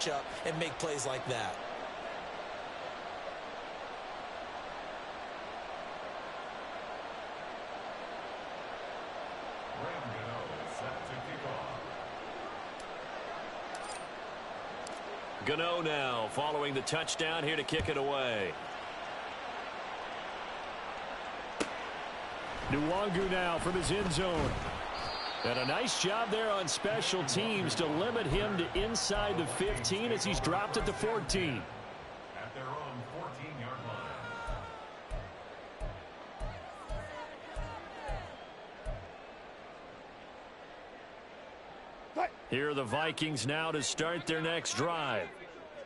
up and make plays like that. Gano now following the touchdown here to kick it away. Nwangu now from his end zone. And a nice job there on special teams to limit him to inside the 15 as he's dropped at the 14. At their own 14-yard line. Here are the Vikings now to start their next drive.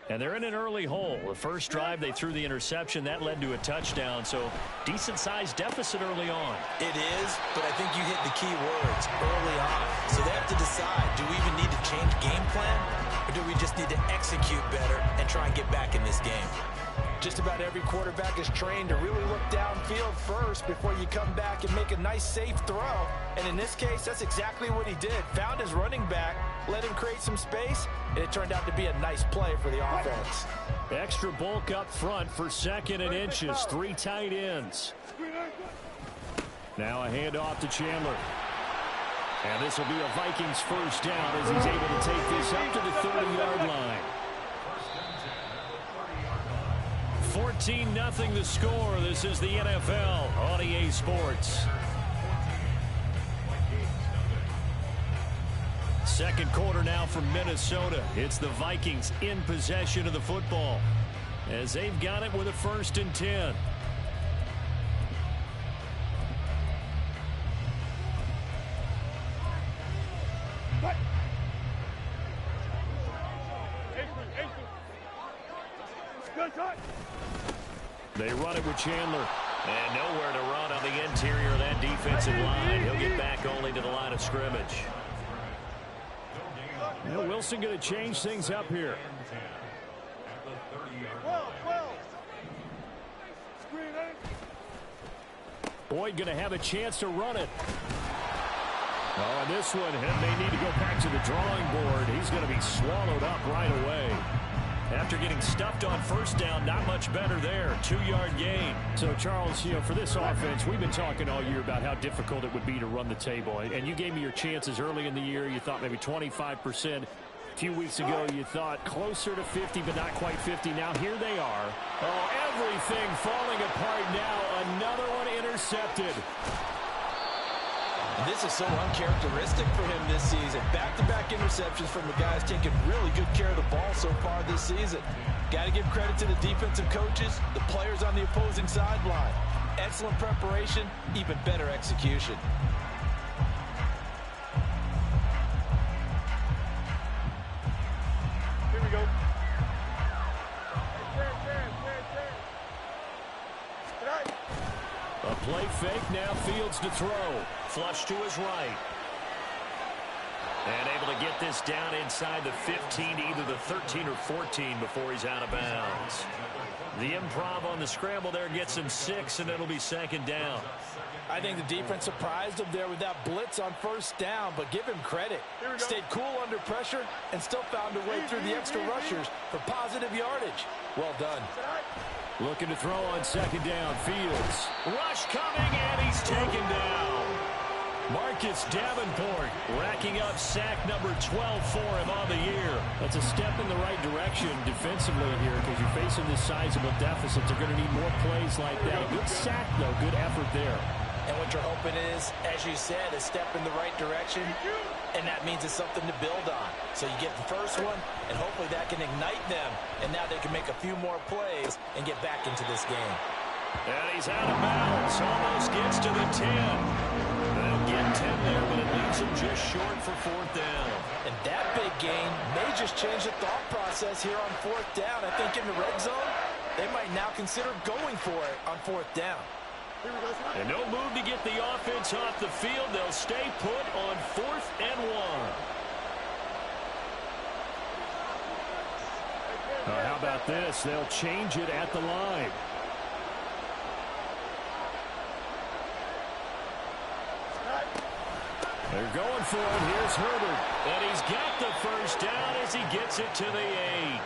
And they're in an early hole. The first drive, they threw the interception. That led to a touchdown, so decent-sized deficit early on. It is, but I think you hit the key words early on. So they have to decide, do we even need to change game plan, or do we just need to execute better and try and get back in this game? Just about every quarterback is trained to really look downfield first before you come back and make a nice, safe throw. And in this case, that's exactly what he did. Found his running back, let him create some space, and it turned out to be a nice play for the offense. Extra bulk up front for 2nd and inches. 3 tight ends. Now a handoff to Chandler. And this will be a Vikings first down as he's able to take this up to the 30-yard line. 14-0 the score. This is the NFL on EA Sports. Second quarter now from Minnesota. It's the Vikings in possession of the football as they've got it with a 1st and 10. They run it with Chandler. And nowhere to run on the interior of that defensive line. He'll get back only to the line of scrimmage. Now Wilson going to change things up here. Boyd going to have a chance to run it. Oh, and this one, they need to go back to the drawing board. He's going to be swallowed up right away. After getting stuffed on first down, not much better there. 2-yard gain. So, Charles, for this offense, we've been talking all year about how difficult it would be to run the table. And you gave me your chances early in the year. You thought maybe 25%. A few weeks ago, you thought closer to 50, but not quite 50. Now, here they are. Oh, everything falling apart now. Another one intercepted. And this is so uncharacteristic for him this season. Back-to-back interceptions from the guys taking really good care of the ball so far this season. Got to give credit to the defensive coaches, the players on the opposing sideline. Excellent preparation, even better execution. Here we go. A play fake, now Fields to throw. Flush to his right. And able to get this down inside the 15 to either the 13 or 14 before he's out of bounds. The improv on the scramble there gets him 6, and it'll be 2nd down. I think the defense surprised him there with that blitz on first down, but give him credit. Stayed cool under pressure and still found a way through the extra rushers for positive yardage. Well done. Looking to throw on 2nd down. Fields. Rush coming, and he's taken down. Marcus Davenport racking up sack number 12 for him on the year. That's a step in the right direction defensively here because you're facing this sizable deficit. They're going to need more plays like that. Good sack, though. Good effort there. And what you're hoping is, as you said, a step in the right direction, and that means it's something to build on. So you get the first one, and hopefully that can ignite them, and now they can make a few more plays and get back into this game. And he's out of bounds. Almost gets to the 10. They'll get 10 there, but it leaves him just short for 4th down. And that big gain may just change the thought process here on 4th down. I think in the red zone, they might now consider going for it on 4th down. And no move to get the offense off the field. They'll stay put on 4th and 1. How about this? They'll change it at the line. They're going for it. Here's Herbert. And he's got the first down as he gets it to the 8.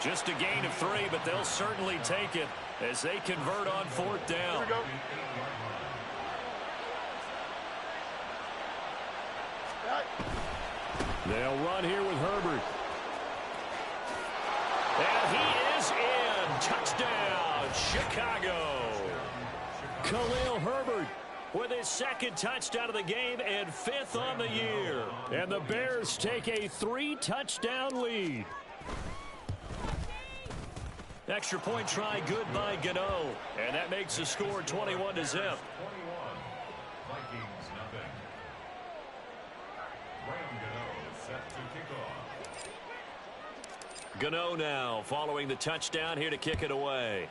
Just a gain of 3, but they'll certainly take it as they convert on 4th down. Here we go. They'll run here with Herbert. And he is in. Touchdown, Chicago. Khalil Herbert with his 2nd touchdown of the game and 5th on the year. And the Bears take a 3-touchdown lead. Extra point try good by Gano. And that makes the score 21-0. Gano now following the touchdown here to kick it away.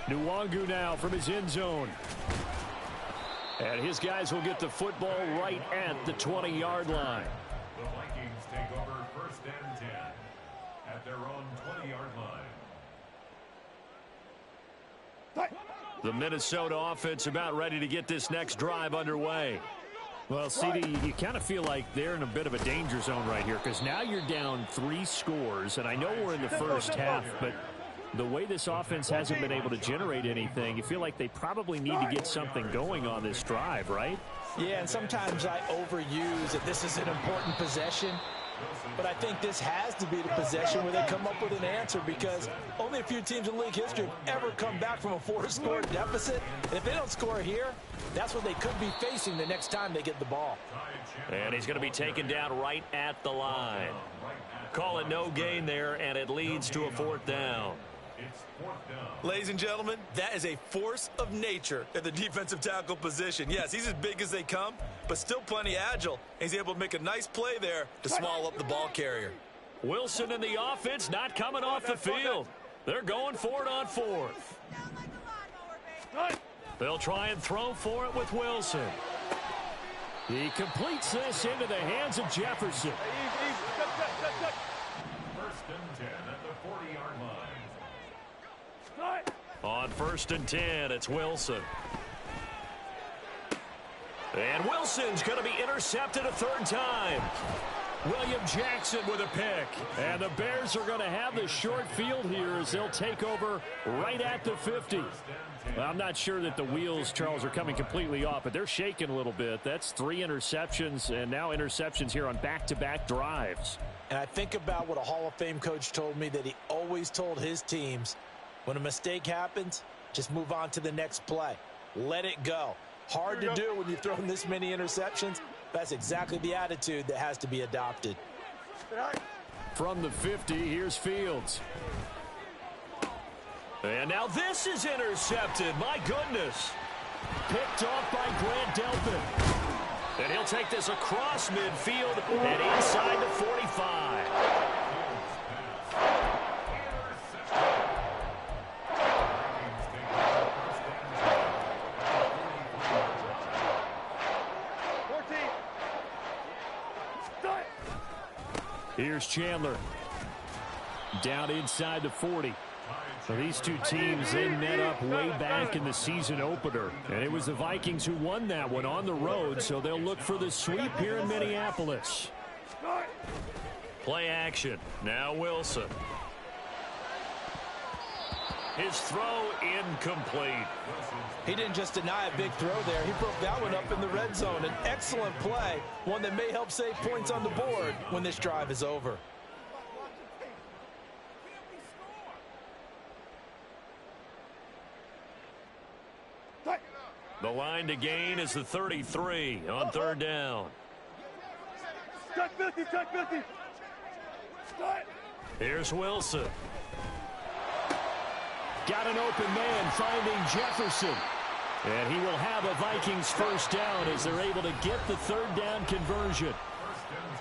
Nwangu now from his end zone. And his guys will get the football right at the 20-yard line. The Vikings take over 1st and 10 at their own 20-yard line. The Minnesota offense about ready to get this next drive underway. Well, CD, you kind of feel like they're in a bit of a danger zone right here because now you're down 3 scores, and I know we're in the first half, but the way this offense hasn't been able to generate anything, you feel like they probably need to get something going on this drive, right? Yeah, and sometimes I overuse that this is an important possession, but I think this has to be the possession where they come up with an answer because only a few teams in league history have ever come back from a 4-score deficit. And if they don't score here, that's what they could be facing the next time they get the ball. And he's going to be taken down right at the line. Call it no gain there, and it leads to a 4th down. It's 4th down. Ladies and gentlemen, that is a force of nature at the defensive tackle position. Yes, he's as big as they come, but still plenty agile. And he's able to make a nice play there to swallow up the ball carrier. Wilson in the offense not coming off the field. They're going for it on 4th. They'll try and throw for it with Wilson. He completes this into the hands of Jefferson. 1st and 10 at the 40-yard line. On 1st and 10, it's Wilson. And Wilson's going to be intercepted a 3rd time. William Jackson with a pick. And the Bears are going to have the short field here as they'll take over right at the 50. Well, I'm not sure that the wheels, Charles, are coming completely off, but they're shaking a little bit. That's 3 interceptions, and now interceptions here on back-to-back drives. And I think about what a Hall of Fame coach told me that he always told his teams, when a mistake happens, just move on to the next play. Let it go. Hard to do when you've thrown this many interceptions. That's exactly the attitude that has to be adopted. From the 50, here's Fields. And now this is intercepted. My goodness. Picked off by Grant Delpit. And he'll take this across midfield and inside the 45. Here's Chandler. Down inside the 40. So these two teams, they met up way back in the season opener. And it was the Vikings who won that one on the road, so they'll look for the sweep here in Minneapolis. Play action. Now Wilson. His throw incomplete. He didn't just deny a big throw there. He broke that one up in the red zone. An excellent play, one that may help save points on the board when this drive is over. The line to gain is the 33 on 3rd down. Here's Wilson. Got an open man finding Jefferson. And he will have a Vikings 1st down as they're able to get the 3rd down conversion.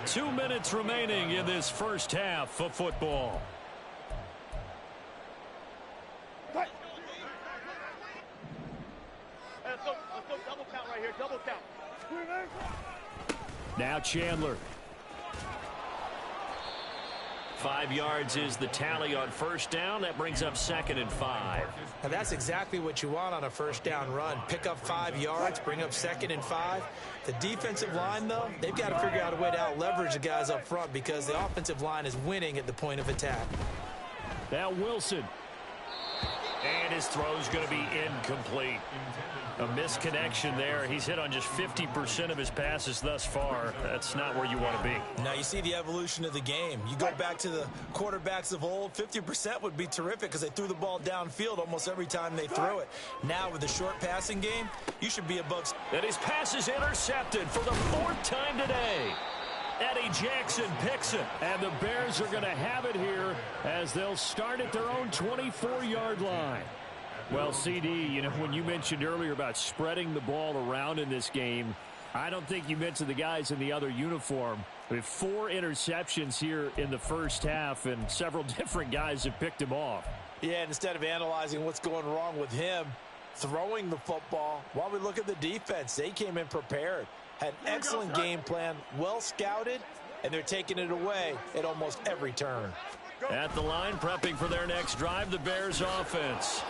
2 minutes remaining in this first half of football. Double count right here, double count. Now Chandler. 5 yards is the tally on first down. That brings up 2nd and 5. Now that's exactly what you want on a first down run. Pick up 5 yards, bring up 2nd and 5. The defensive line, though, they've got to figure out a way to out-leverage the guys up front because the offensive line is winning at the point of attack. Now Wilson. And his throw's going to be incomplete. A misconnection there. He's hit on just 50% of his passes thus far. That's not where you want to be. Now you see the evolution of the game. You go back to the quarterbacks of old, 50% would be terrific because they threw the ball downfield almost every time they threw it. Now with the short passing game, you should be above. And his pass is intercepted for the 4th time today. Eddie Jackson picks it. And the Bears are going to have it here as they'll start at their own 24-yard line. Well, CD, you know, when you mentioned earlier about spreading the ball around in this game, I don't think you mentioned the guys in the other uniform. We have 4 interceptions here in the first half, and several different guys have picked him off. Yeah, and instead of analyzing what's going wrong with him throwing the football, while we look at the defense, they came in prepared. Had an excellent game plan, well scouted, and they're taking it away at almost every turn. At the line, prepping for their next drive, the Bears offense.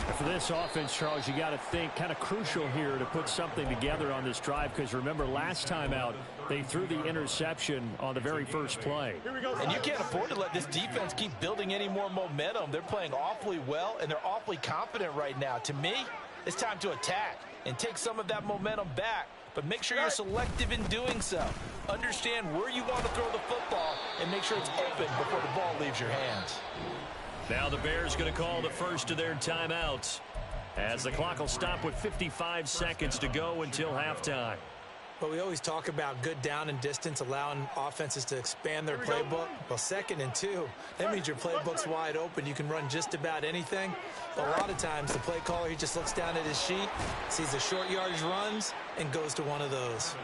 And for this offense, Charles, you got to think kind of crucial here to put something together on this drive because remember last time out, they threw the interception on the very first play. And you can't afford to let this defense keep building any more momentum. They're playing awfully well, and they're awfully confident right now. To me, it's time to attack and take some of that momentum back. But make sure you're selective in doing so. Understand where you want to throw the football and make sure it's open before the ball leaves your hands. Now the Bears going to call the first of their timeouts as the clock will stop with 55 seconds to go until halftime. But we always talk about good down and distance, allowing offenses to expand their playbook. Well, 2nd and 2, that means your playbook's wide open. You can run just about anything. But a lot of times, the play caller, he just looks down at his sheet, sees the short yardage runs, and goes to one of those.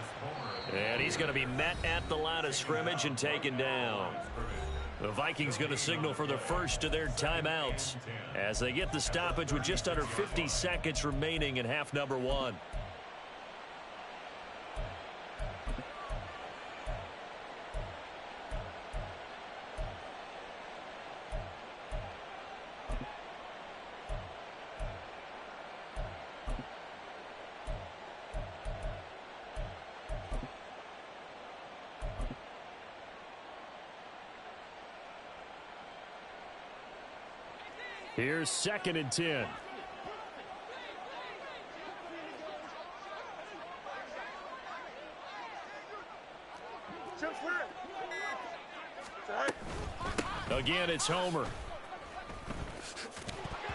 And he's going to be met at the line of scrimmage and taken down. The Vikings going to signal for the first of their timeouts as they get the stoppage with just under 50 seconds remaining in half number 1. Here's 2nd and 10. Again, it's Homer.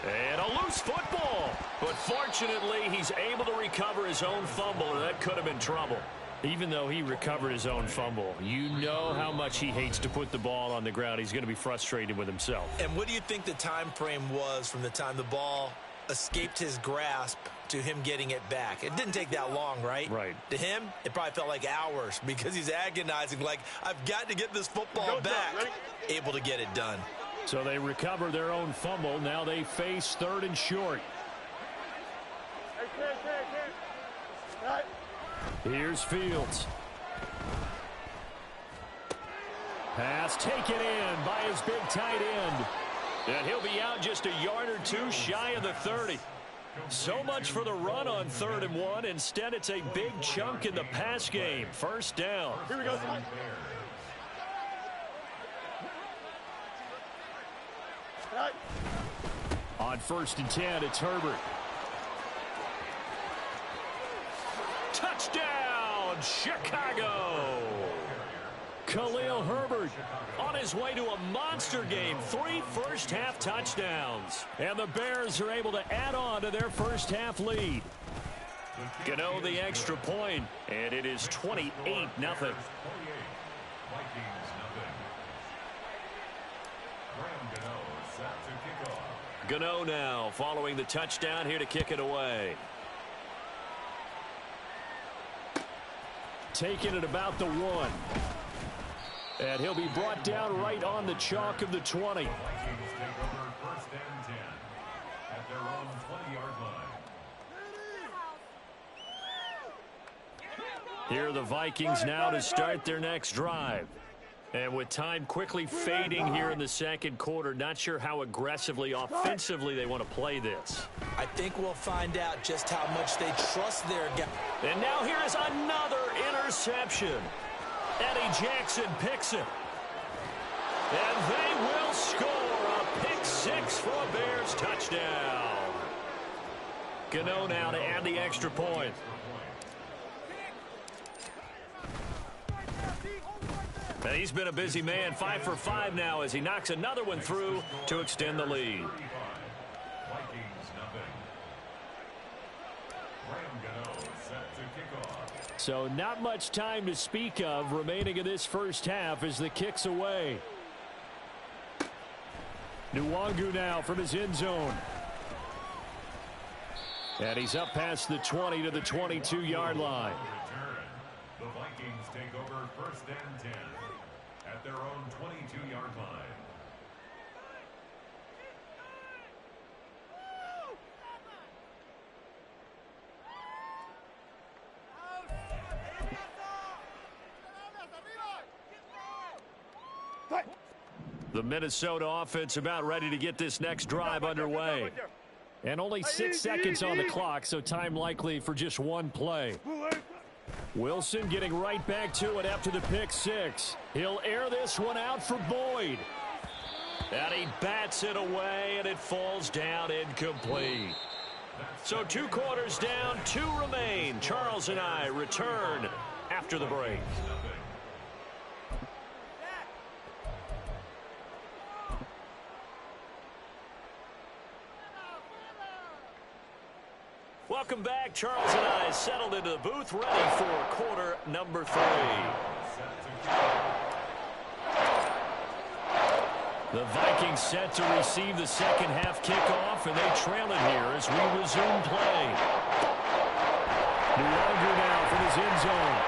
And a loose football. But fortunately, he's able to recover his own fumble, and that could have been trouble. Even though he recovered his own fumble, you know how much he hates to put the ball on the ground. He's going to be frustrated with himself. And what do you think the time frame was from the time the ball escaped his grasp to him getting it back? It didn't take that long, right? Right. To him, it probably felt like hours because he's agonizing, like, I've got to get this football back. Able to get it done. So they recover their own fumble. Now they face 3rd and short. Here's Fields. Pass taken in by his big tight end. And he'll be out just a yard or 2 shy of the 30. So much for the run on 3rd and 1. Instead, it's a big chunk in the pass game. First down. Here we go. On 1st and 10, it's Herbert. Touchdown, Chicago! Khalil Herbert on his way to a monster game. 3 first-half touchdowns. And the Bears are able to add on to their first-half lead. Gano the extra point, and it is 28-0. Gano now following the touchdown here to kick it away. Taking it about the 1. And he'll be brought down right on the chalk of the 20. Vikings take over 1st and 10 at their own 20-yard line. Here are the Vikings now to start their next drive. And with time quickly fading here in the second quarter, not sure how aggressively, offensively they want to play this. I think we'll find out just how much they trust their guy. And now here is another interception. Eddie Jackson picks it. And they will score a pick six for a Bears touchdown. Gano now to add the extra point. And he's been a busy man, 5 for 5 now as he knocks another one through to extend the lead. So not much time to speak of remaining in this first half as the kick's away. Nwangu now from his end zone. And he's up past the 20 to the 22-yard line. The Vikings take over first and 10 at their own 22-yard line. The Minnesota offense about ready to get this next drive underway. And only 6 seconds on the clock, so time likely for just one play. Wilson getting right back to it after the pick six. He'll air this one out for Boyd. And he bats it away, and it falls down incomplete. So 2 quarters down, 2 remain. Charles and I return after the break. Welcome back. Charles and I settled into the booth, ready for quarter number 3. The Vikings set to receive the second half kickoff, and they trail it here as we resume play. Nwangu now from his end zone.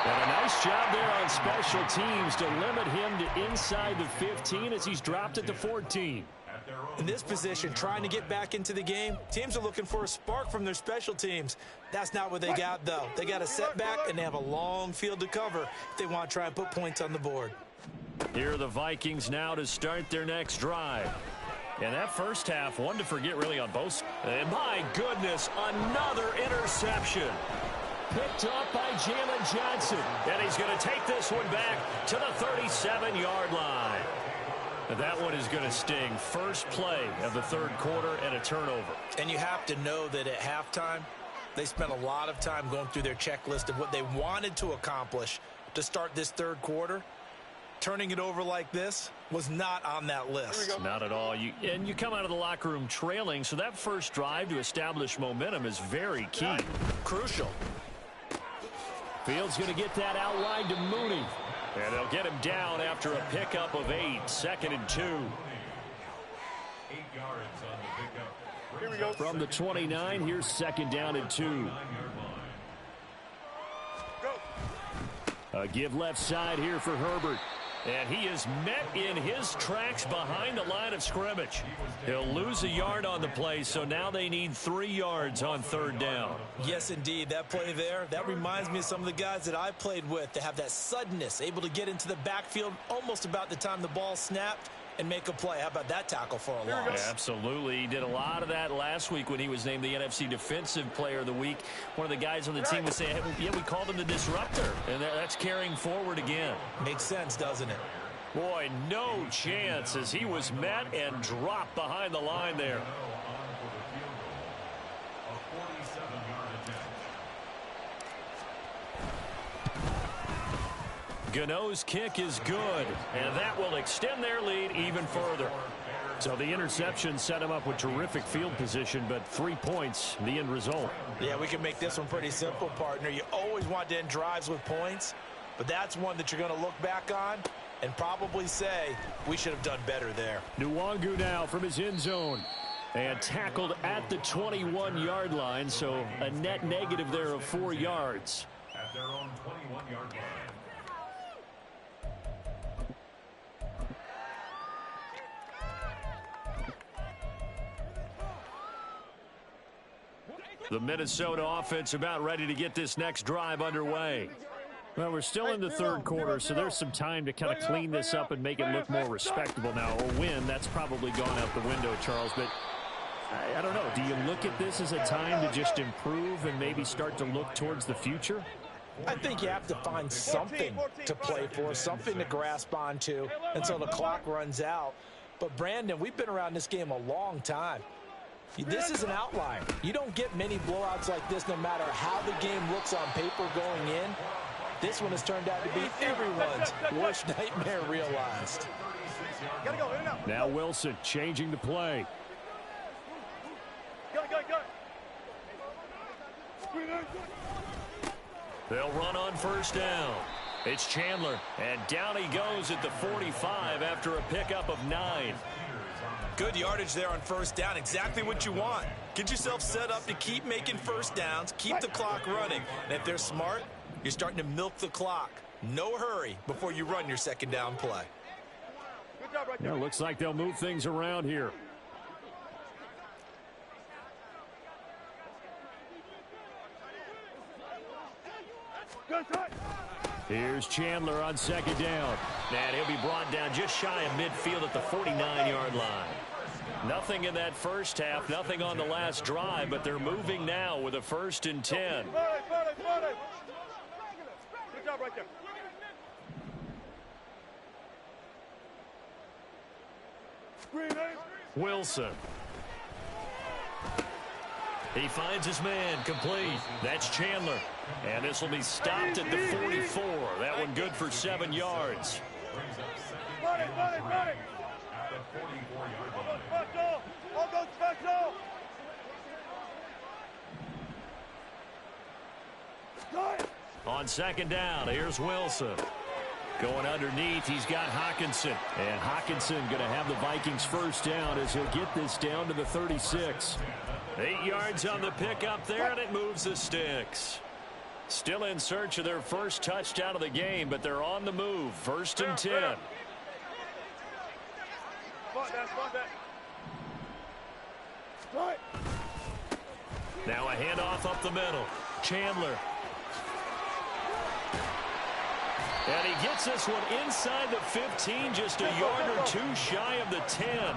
And a nice job there on special teams to limit him to inside the 15 as he's dropped at the 14. In this position, trying to get back into the game, teams are looking for a spark from their special teams. That's not what they got, though. They got a setback, and they have a long field to cover if they want to try and put points on the board. Here are the Vikings now to start their next drive. And that first half, one to forget really on both. And my goodness, another interception. Picked up by Jalen Johnson. And he's going to take this one back to the 37-yard line. And that one is going to sting. First play of the third quarter and a turnover. And you have to know that at halftime, they spent a lot of time going through their checklist of what they wanted to accomplish to start this third quarter. Turning it over like this was not on that list. Not at all. And you come out of the locker room trailing, so that first drive to establish momentum is very key. Crucial. Field's going to get that out wide to Mooney. And they'll get him down after a pickup of 8, 2nd and 2. 8 yards on the pickup. Here we go. From the 29, here's 2nd down and 2. A give left side here for Herbert. And he is met in his tracks behind the line of scrimmage. He'll lose a yard on the play, so now they need 3 yards on 3rd down. Yes, indeed. That play there, that reminds me of some of the guys that I played with. They have that suddenness, able to get into the backfield almost about the time the ball snapped and make a play. How about that tackle for a loss? Yeah, absolutely. He did a lot of that last week when he was named the NFC Defensive Player of the Week. One of the guys on the team was saying, hey, yeah, we called him the disruptor. And that's carrying forward again. Makes sense, doesn't it? Boy, no chance as he was met and dropped behind the line there. Gano's kick is good, and that will extend their lead even further. So the interception set him up with terrific field position, but 3 points, the end result. Yeah, we can make this one pretty simple, partner. You always want to end drives with points, but that's one that you're going to look back on and probably say, we should have done better there. Nwangu now from his end zone. And tackled at the 21-yard line, so a net negative there of 4 yards. At their own 21-yard line. The Minnesota offense about ready to get this next drive underway. Well, we're still in the third quarter, so there's some time to kind of clean this up and make it look more respectable. Now, a win, that's probably gone out the window, Charles, but I don't know. Do you look at this as a time to just improve and maybe start to look towards the future? I think you have to find something to play for, something to grasp onto until the clock runs out. But, Brandon, we've been around this game a long time. This is an outlier. You don't get many blowouts like this no matter how the game looks on paper going in. This one has turned out to be everyone's worst nightmare realized. Now Wilson changing the play. They'll run on first down. It's Chandler, and down he goes at the 45 after a pickup of 9. Good yardage there on first down. Exactly what you want. Get yourself set up to keep making first downs, keep the clock running. And if they're smart, you're starting to milk the clock. No hurry before you run your second down play. Good job right there. Well, looks like they'll move things around here. Here's Chandler on second down. And he'll be brought down just shy of midfield at the 49-yard line. Nothing in that first half, nothing on the last drive, but they're moving now with a 1st and 10. Good job right there. Wilson. He finds his man complete. That's Chandler. And this will be stopped at the 44. That one good for 7 yards. Run it. All go special. On second down, here's Wilson. Going underneath, he's got Hawkinson. And Hawkinson going to have the Vikings first down as he'll get this down to the 36. 8 yards on the pickup there, and it moves the sticks. Still in search of their first touchdown of the game, but they're on the move. 1st and 10. Now a handoff up the middle. Chandler. And he gets this one inside the 15, just a yard or two shy of the 10.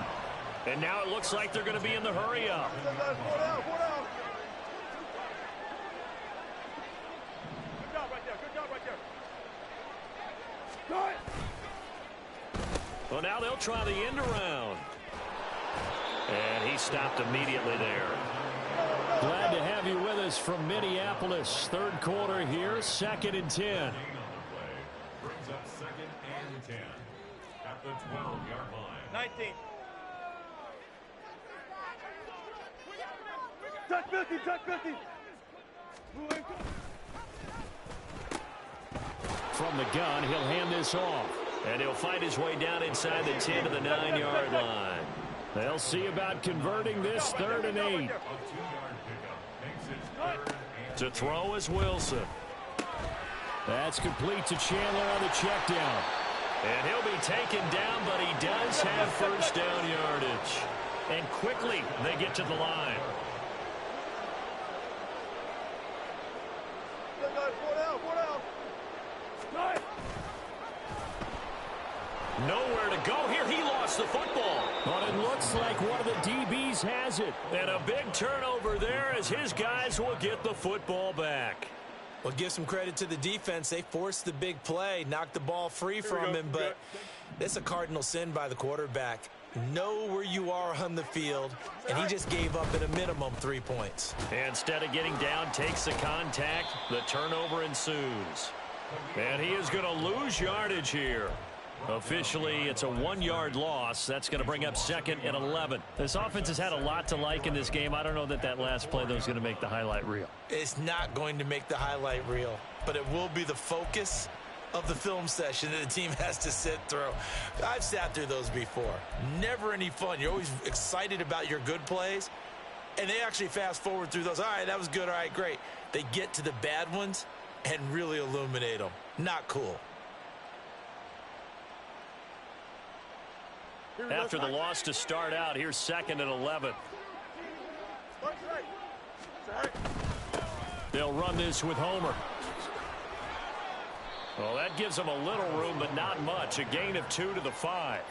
And now it looks like they're going to be in the hurry-up. Well, now they'll try the end around. And he stopped immediately there. Glad to have you with us from Minneapolis. Third quarter here, 2nd and 10. Brings up 2nd and 10 at the 12-yard line. 19. Touch 50. From the gun, he'll hand this off. And he'll fight his way down inside the 10 to the 9-yard line. They'll see about converting this 3rd and 8. A 2-yard pickup makes it 3rd and To throw is Wilson. That's complete to Chandler on the check down. And he'll be taken down, but he does have first down yardage. And quickly, they get to the line. Nowhere to go here. He lost the football. But it looks like one of the DBs has it. And a big turnover there as his guys will get the football back. Well, give some credit to the defense. They forced the big play, knocked the ball free from him, but it's a cardinal sin by the quarterback. Know where you are on the field, and he just gave up at a minimum 3 points. Instead of getting down, takes the contact. The turnover ensues. And he is going to lose yardage here. Officially, it's a 1-yard loss. That's going to bring up 2nd and 11. This offense has had a lot to like in this game. I don't know that last play, though, is going to make the highlight reel. It's not going to make the highlight reel, but it will be the focus of the film session that the team has to sit through. I've sat through those before. Never any fun. You're always excited about your good plays, and they actually fast forward through those. All right, that was good. All right, great. They get to the bad ones and really illuminate them. Not cool. After the loss to start out, here's 2nd and 11. They'll run this with Homer. Well, that gives them a little room, but not much. A gain of 2 to the 5.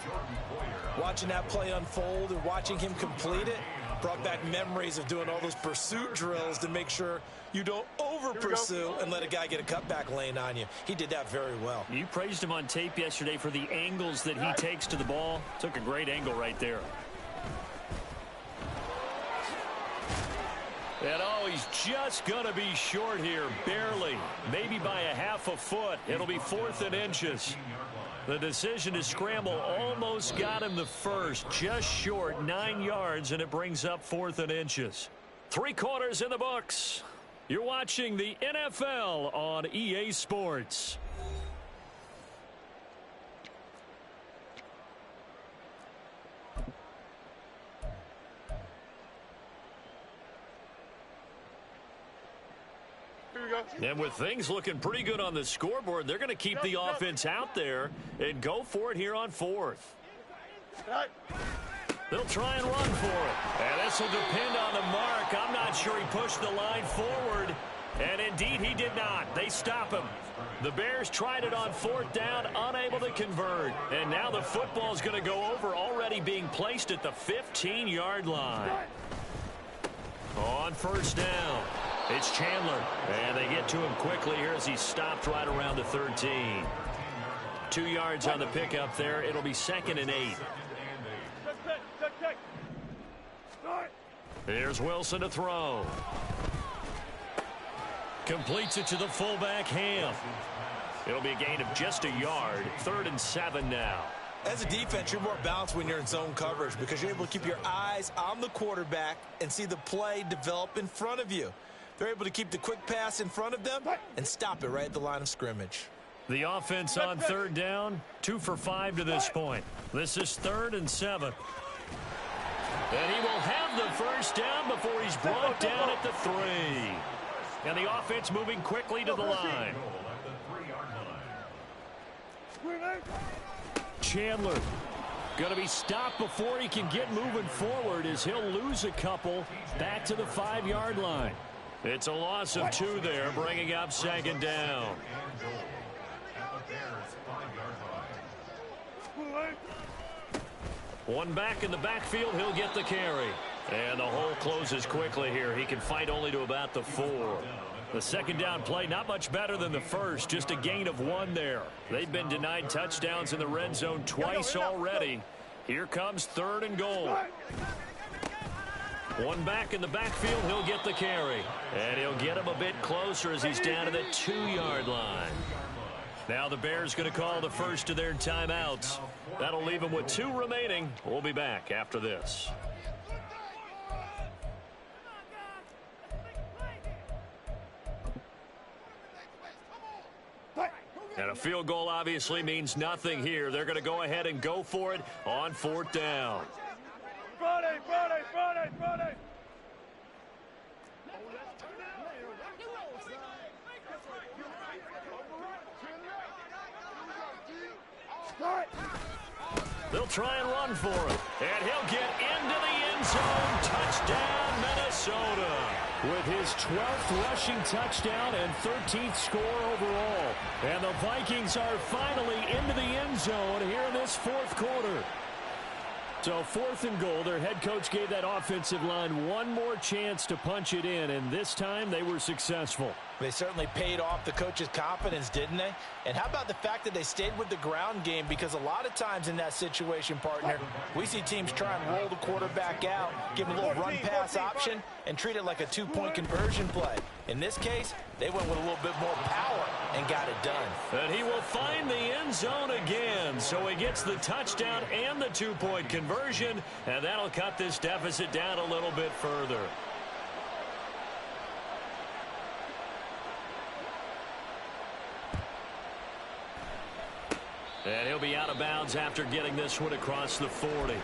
Watching that play unfold and watching him complete it brought back memories of doing all those pursuit drills to make sure you don't over-pursue and let a guy get a cutback lane on you. He did that very well. You praised him on tape yesterday for the angles that he takes to the ball. Took a great angle right there. And oh, he's just going to be short here, barely, maybe by a half a foot. It'll be 4th and inches. The decision to scramble almost got him the first, just short, 9 yards, and it brings up 4th and inches. 3 quarters in the books. You're watching the NFL on EA Sports. And with things looking pretty good on the scoreboard, they're going to keep the offense out there and go for it here on 4th. They'll try and run for it. And this will depend on the mark. I'm not sure he pushed the line forward. And indeed, he did not. They stop him. The Bears tried it on 4th down, unable to convert. And now the football's going to go over, already being placed at the 15-yard line. On 1st down, it's Chandler. And they get to him quickly here as he's stopped right around the 13. 2 yards on the pickup there. It'll be 2nd and 8. Here's Wilson to throw. Completes it to the fullback, Ham. It'll be a gain of just a yard. 3rd and 7 now. As a defense, you're more balanced when you're in zone coverage because you're able to keep your eyes on the quarterback and see the play develop in front of you. They're able to keep the quick pass in front of them and stop it right at the line of scrimmage. The offense on 3rd down, 2 for 5 to this point. This is 3rd and 7. And he will have the first down before he's brought down at the 3. And the offense moving quickly to the line. Chandler going to be stopped before he can get moving forward as he'll lose a couple back to the 5-yard line. It's a loss of 2 there, bringing up 2nd down. One back in the backfield, he'll get the carry. And the hole closes quickly here. He can fight only to about the 4. The 2nd down play, not much better than the first, just a gain of 1 there. They've been denied touchdowns in the red zone twice already. Here comes 3rd and goal. One back in the backfield, he'll get the carry. And he'll get him a bit closer as he's down to the 2-yard line. Now the Bears going to call the first of their timeouts. That'll leave them with 2 remaining. We'll be back after this. And a field goal obviously means nothing here. They're going to go ahead and go for it on 4th down. Friday! They'll try and run for it. And he'll get into the end zone. Touchdown, Minnesota. With his 12th rushing touchdown and 13th score overall. And the Vikings are finally into the end zone here in this 4th quarter. So 4th and goal, their head coach gave that offensive line one more chance to punch it in, and this time they were successful. They certainly paid off the coach's confidence, didn't they? And how about the fact that they stayed with the ground game? Because a lot of times in that situation, partner, we see teams try and roll the quarterback out, give him a little run-pass option, and treat it like a 2-point conversion play. In this case, they went with a little bit more power and got it done. And he will find the end zone again. So he gets the touchdown and the 2-point conversion, and that'll cut this deficit down a little bit further. And he'll be out of bounds after getting this one across the 40.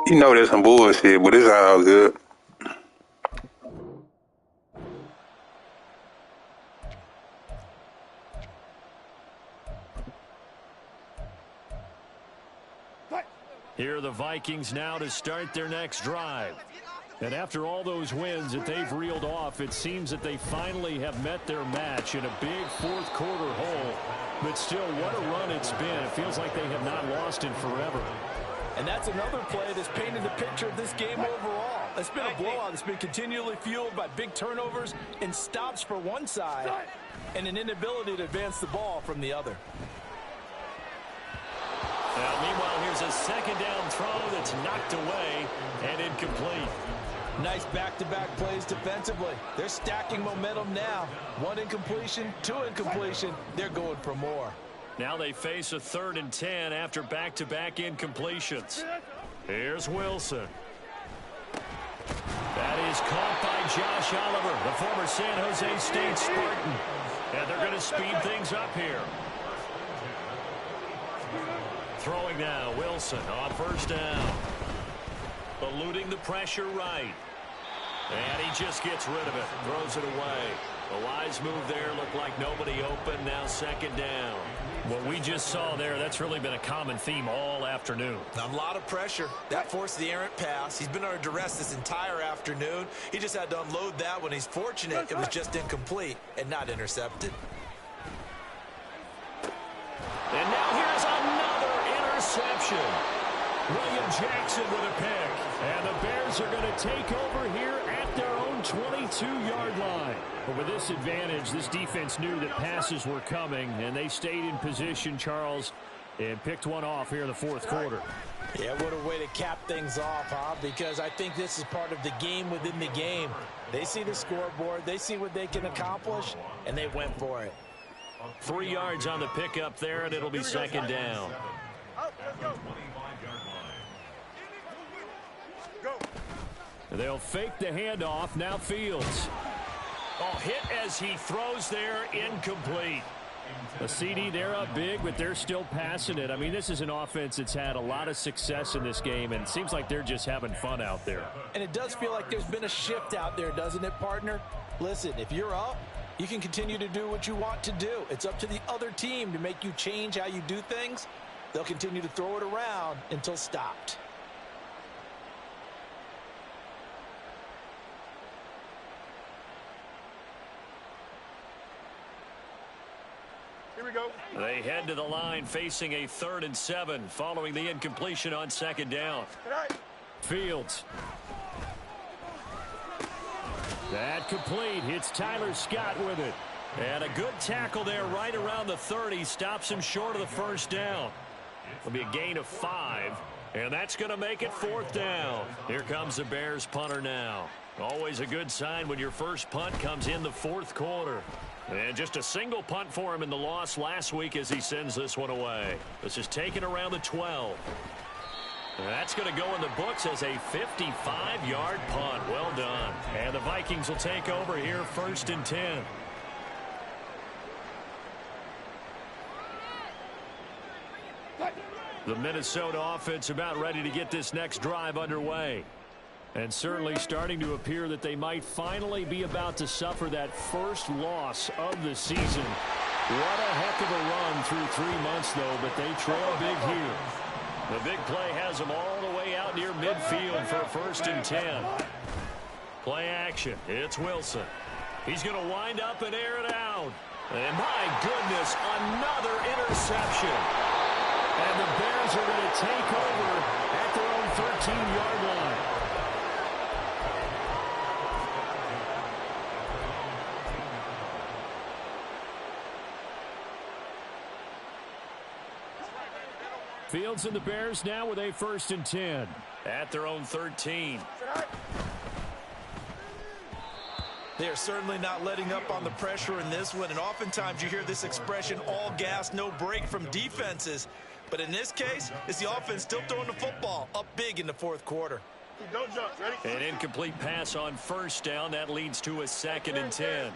You know there's some bullshit, but it's all good. Here are the Vikings now to start their next drive. And after all those wins that they've reeled off, it seems that they finally have met their match in a big fourth quarter hole. But still, what a run it's been. It feels like they have not lost in forever. And that's another play that's painted the picture of this game overall. It's been a blowout. It's been continually fueled by big turnovers and stops for one side and an inability to advance the ball from the other. Now, meanwhile, here's a second down throw that's knocked away and incomplete. Nice back-to-back plays defensively. They're stacking momentum now. One incompletion, two incompletion. They're going for more. Now they face a 3rd and 10 after back-to-back incompletions. Here's Wilson. That is caught by Josh Oliver, the former San Jose State Spartan. And they're going to speed things up here. Throwing now, Wilson on 1st down. Eluding the pressure right. And he just gets rid of it, throws it away. A wise move there, looked like nobody open, now 2nd down. What we just saw there, that's really been a common theme all afternoon. A lot of pressure. That forced the errant pass. He's been under duress this entire afternoon. He just had to unload that when he's fortunate it was just incomplete and not intercepted. And now here's another interception. William Jackson with a pick. And the Bears are going to take over here at their own 22-yard line. But with this advantage, this defense knew that passes were coming, and they stayed in position, Charles, and picked one off here in the 4th quarter. Yeah, what a way to cap things off, huh? Because I think this is part of the game within the game. They see the scoreboard, they see what they can accomplish, and they went for it. 3 yards on the pickup there, and it'll be 2nd down. They'll fake the handoff. Now Fields. Oh, hit as he throws there, incomplete. A CD, they're up big, but they're still passing it. I mean, this is an offense that's had a lot of success in this game, and it seems like they're just having fun out there. And it does feel like there's been a shift out there, doesn't it, partner? Listen, if you're up, you can continue to do what you want to do. It's up to the other team to make you change how you do things. They'll continue to throw it around until stopped. Here we go. They head to the line facing a 3rd and 7 following the incompletion on 2nd down. Fields. That complete. Hits Tyler Scott with it. And a good tackle there right around the 30. Stops him short of the 1st down. It'll be a gain of 5. And that's going to make it 4th down. Here comes the Bears punter now. Always a good sign when your first punt comes in the 4th quarter. And just a single punt for him in the loss last week as he sends this one away. This is taken around the 12. And that's going to go in the books as a 55-yard punt. Well done. And the Vikings will take over here 1st and 10. The Minnesota offense about ready to get this next drive underway. And certainly starting to appear that they might finally be about to suffer that first loss of the season. What a heck of a run through 3 months, though, but they trail big here. The big play has them all the way out near midfield for 1st and 10. Play action. It's Wilson. He's going to wind up and air it out. And my goodness, another interception. And the Bears are going to take over at their own 13-yard line. Fields and the Bears now with a 1st and 10 at their own 13. They are certainly not letting up on the pressure in this one, and oftentimes you hear this expression, all gas, no break from defenses. But in this case, it's the offense still throwing the football up big in the 4th quarter. Don't jump. Ready? An incomplete pass on 1st down. That leads to a 2nd and 10.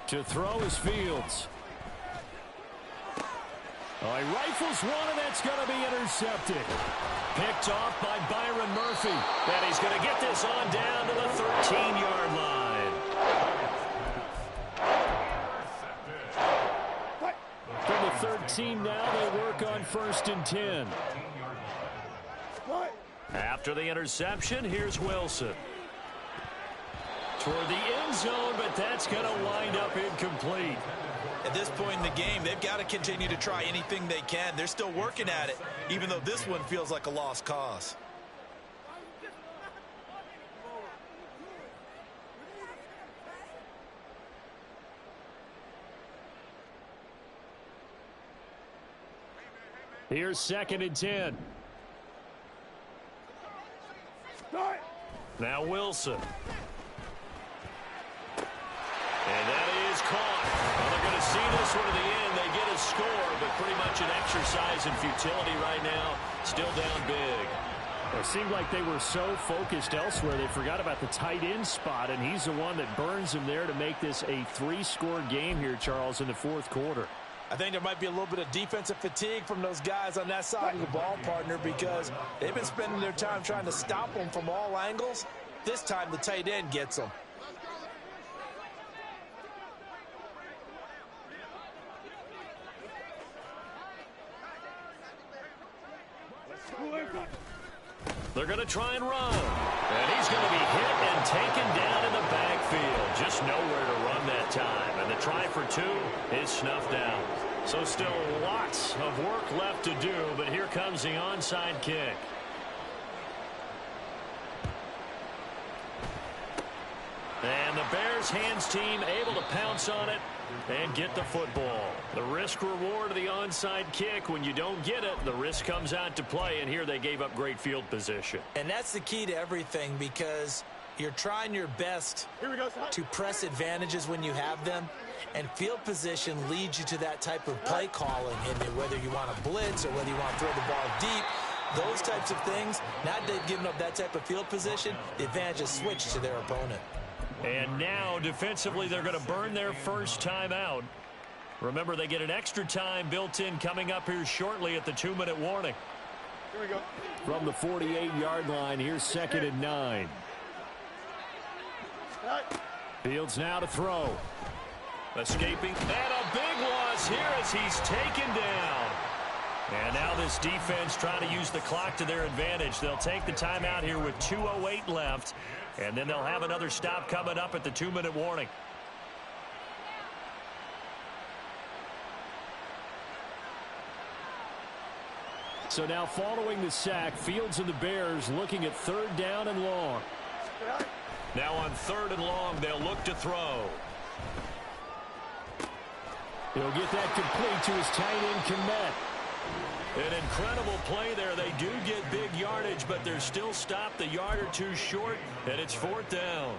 To throw is Fields. Oh, he rifles one, and that's going to be intercepted. Picked off by Byron Murphy. And he's going to get this on down to the 13-yard line. From the 13 now, they work on 1st and 10. After the interception, here's Wilson. Toward the end zone, but that's going to wind up incomplete. At this point in the game, they've got to continue to try anything they can. They're still working at it, even though this one feels like a lost cause. Here's 2nd and 10. Now Wilson. And that is caught. Well, they're going to see this one to the end. They get a score, but pretty much an exercise in futility right now. Still down big. It seemed like they were so focused elsewhere, they forgot about the tight end spot, and he's the one that burns them there to make this a 3-score game here, Charles, in the 4th quarter. I think there might be a little bit of defensive fatigue from those guys on that side of the ball, partner, because they've been spending their time trying to stop them from all angles. This time the tight end gets them. They're going to try and run. And he's going to be hit and taken down in the backfield. Just nowhere to run that time. And the try for 2 is snuffed out. So still lots of work left to do, but here comes the onside kick. And the Bears hands team able to pounce on it and get the football. The risk reward of the onside kick, when you don't get it, the risk comes out to play, and here they gave up great field position. And that's the key to everything, because you're trying your best to press advantages when you have them, and field position leads you to that type of play calling. And whether you want to blitz or whether you want to throw the ball deep, those types of things, now that they've given up that type of field position, the advantage is switched to their opponent. And now, defensively, they're going to burn their first time out. Remember, they get an extra time built in coming up here shortly at the 2-minute warning. Here we go. From the 48-yard line, here's 2nd and 9. Fields now to throw. Escaping, and a big loss here as he's taken down. And now this defense trying to use the clock to their advantage. They'll take the timeout here with 2:08 left, and then they'll have another stop coming up at the 2-minute warning. So now following the sack, Fields and the Bears looking at 3rd down and long. Now on 3rd and long, they'll look to throw. He'll get that complete to his tight end, Komet. An incredible play there. They do get big yardage, but they're still stopped a yard or two short, and it's 4th down.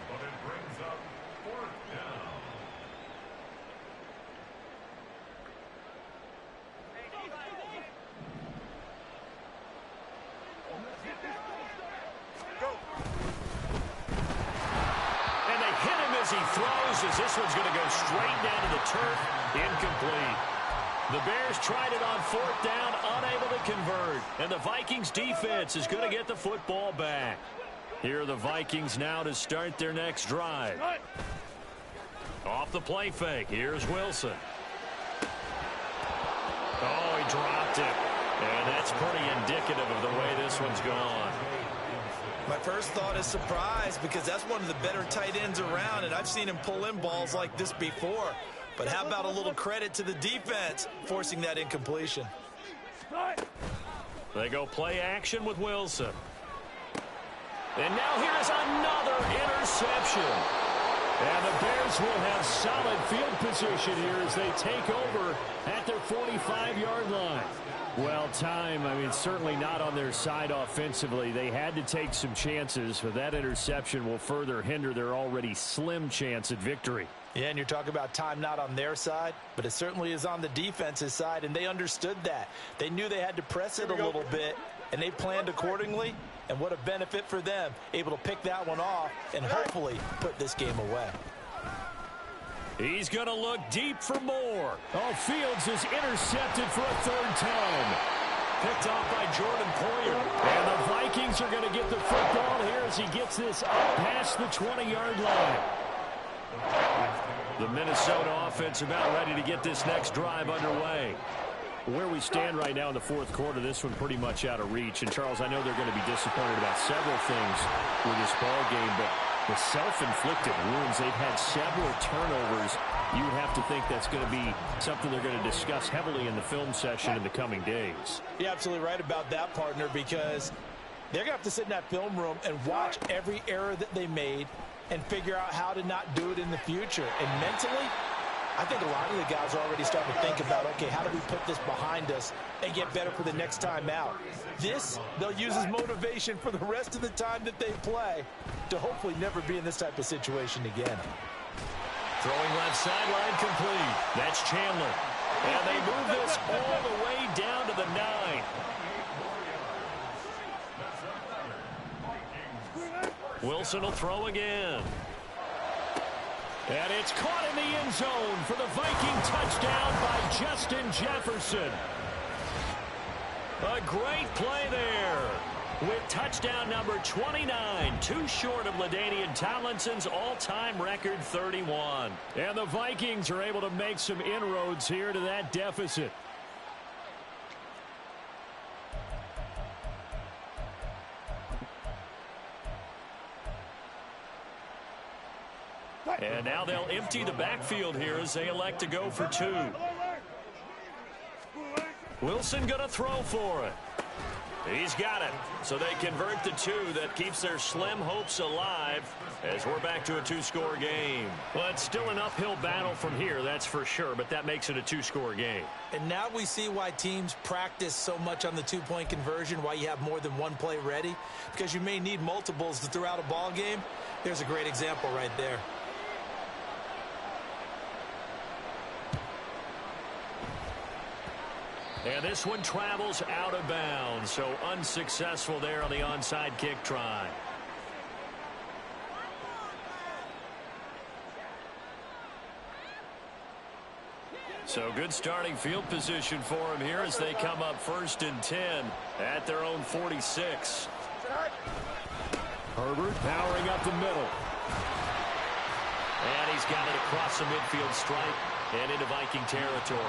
And they hit him as he throws, as this one's going to go straight down to the turf. Incomplete. The Bears tried it on 4th down, unable to convert. And the Vikings defense is going to get the football back. Here are the Vikings now to start their next drive. Off the play fake, here's Wilson. Oh, he dropped it. And that's pretty indicative of the way this one's gone. My first thought is surprise, because that's one of the better tight ends around, and I've seen him pull in balls like this before. But how about a little credit to the defense forcing that incompletion? They go play action with Wilson. And now here's another interception. And the Bears will have solid field position here as they take over at their 45-yard line. Well, time, I mean, certainly not on their side offensively. They had to take some chances, but that interception will further hinder their already slim chance at victory. Yeah, and you're talking about time not on their side, but it certainly is on the defense's side, and they understood that. They knew they had to press it a little bit, and they planned accordingly, and what a benefit for them, able to pick that one off and hopefully put this game away. He's going to look deep for more. Oh, Fields is intercepted for a 3rd time. Picked off by Jordan Poyer. And the Vikings are going to get the football here as he gets this up past the 20-yard line. The Minnesota offense about ready to get this next drive underway. Where we stand right now in the fourth quarter, this one pretty much out of reach. And, Charles, I know they're going to be disappointed about several things with this ball game, but the self-inflicted wounds, they've had several turnovers. You would have to think that's going to be something they're going to discuss heavily in the film session in the coming days. You're absolutely right about that, partner, because they're going to have to sit in that film room and watch every error that they made and figure out how to not do it in the future. And mentally, I think a lot of the guys are already starting to think about, okay, how do we put this behind us and get better for the next time out? This, they'll use as motivation for the rest of the time that they play to hopefully never be in this type of situation again. Throwing left sideline complete. That's Chandler. And they move this all the way down to the 9. Wilson will throw again. And it's caught in the end zone for the Viking touchdown by Justin Jefferson. A great play there with touchdown number 29, too short of LaDainian Tomlinson's all-time record 31. And the Vikings are able to make some inroads here to that deficit. And now they'll empty the backfield here as they elect to go for 2. Wilson going to throw for it. He's got it. So they convert the 2. That keeps their slim hopes alive as we're back to a 2-score game. Well, it's still an uphill battle from here, that's for sure, but that makes it a 2-score game. And now we see why teams practice so much on the 2-point conversion, why you have more than one play ready, because you may need multiples to throw out a ball game. There's a great example right there. And this one travels out of bounds, so unsuccessful there on the onside kick try. So good starting field position for him here as they come up 1st and 10 at their own 46. Herbert powering up the middle. And he's got it across the midfield stripe and into Viking territory.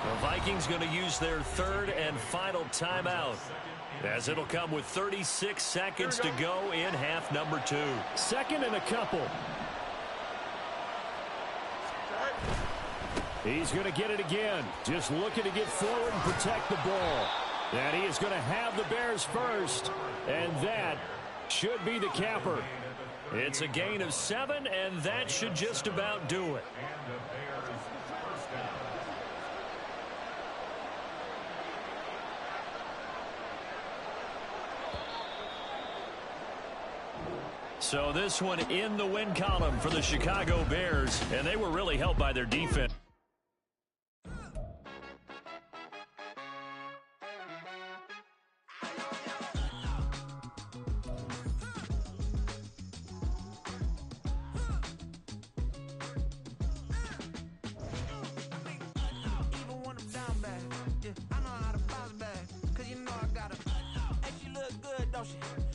The Vikings going to use their 3rd and final timeout, as it'll come with 36 seconds to go in half number 2. 2nd and a couple. He's going to get it again. Just looking to get forward and protect the ball. And he is going to have the Bears first. And that should be the capper. It's a gain of 7, and that should just about do it. So this one in the win column for the Chicago Bears, and they were really helped by their defense. She look good, don't she?